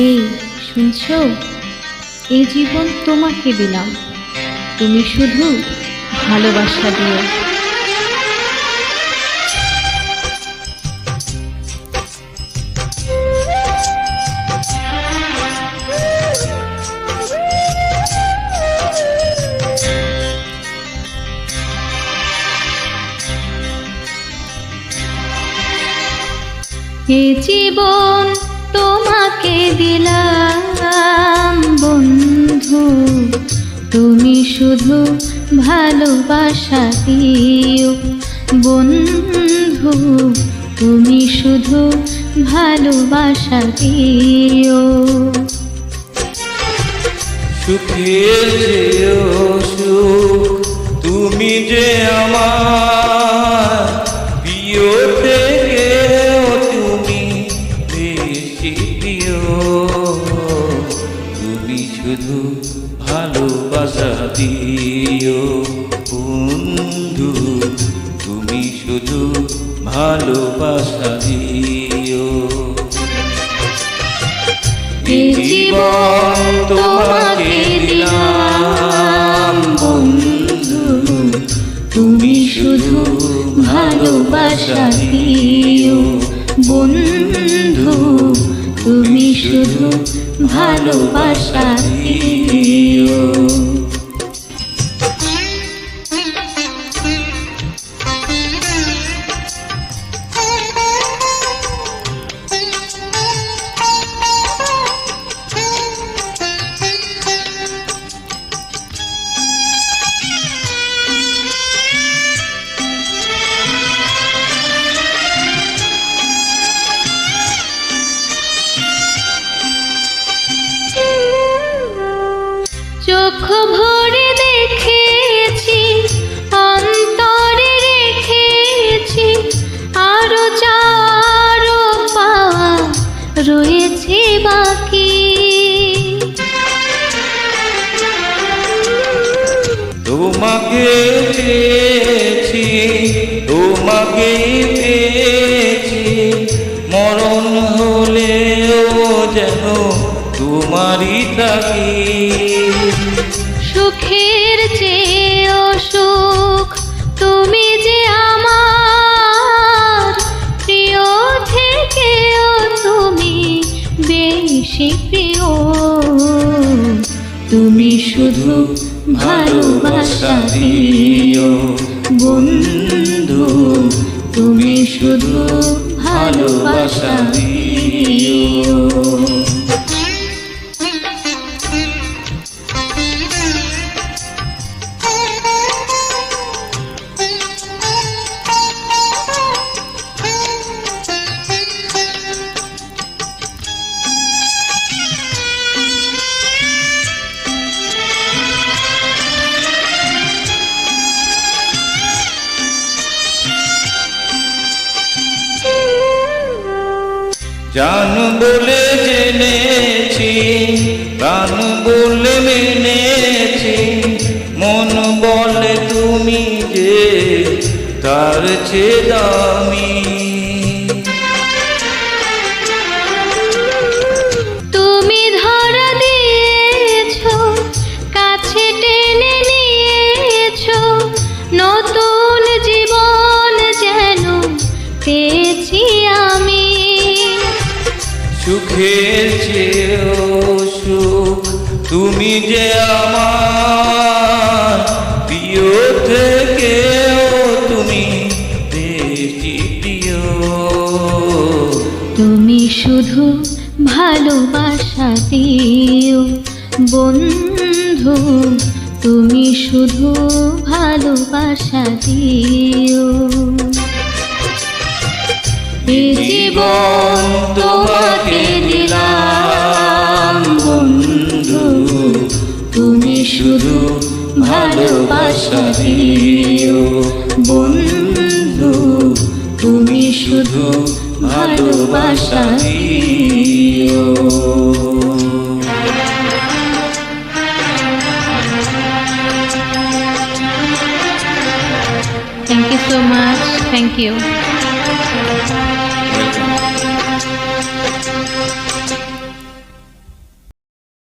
এই শুনছো, এই জীবন তোমাকে দিলাম, তুমি শুধু ভালোবাসা দিও। এ জীবন তোমাকে দিলাম বন্ধু, তুমি শুধু ভালোবাসা দিও। বন্ধু তুমি শুধু ভালোবাসা দিও। সুখের চেয়েও সুখ তুমি যে আমার প্রিয় থেকেও তুমি বেশি প্রিয়। তুমি শুধু ভালোবাসা দিও বন্ধু, তুমি শুধু ভালোবাসা দিও। জীবন তোমাকে দিলাম বন্ধু, তুমি শুধু ভালোবাসা দিও। বন্ধু তুমি শুধু ভালোবাসা দিও। চোখ ভরে দেখেছি, অন্তরে রেখেছি, আরো চারো পাওয়া রয়েছে বাকি। তোমাকে পেয়েছি, তোমাকে পেয়েছি, মরণ হলেও যেন তোমারই থাকি। সুখের চেয়েও সুখ তুমি যে আমার প্রিয় থেকেও তুমি বেশি প্রিয়। তুমি শুধু ভালোবাসা দিও বন্ধু, তুমি শুধু ভালোবাসা দিও। জান বলে জেনেছি, প্রাণ বলে মেনেছি, মন বলে তুমি যে তার চেয়ে দামি। তুমি ধরা দিয়েছো, কাছে টেনে নিয়েছো, নতুন জীবন যেন পেয়েছি আমি। সুখের চেয়েও সুখ তুমি যে আমার প্রিয় থেকেও তুমি বেশি প্রিয়। তুমি শুধু ভালোবাসা দিও বন্ধু, তুমি শুধু ভালোবাসা দিও। এই জীবন তোমাকে দিলাম বন্ধু, তুমি শুধু ভালোবাসা দিও। বন্ধু তুমি শুধু ভালোবাসা দিও। Thank you so much. Thank you.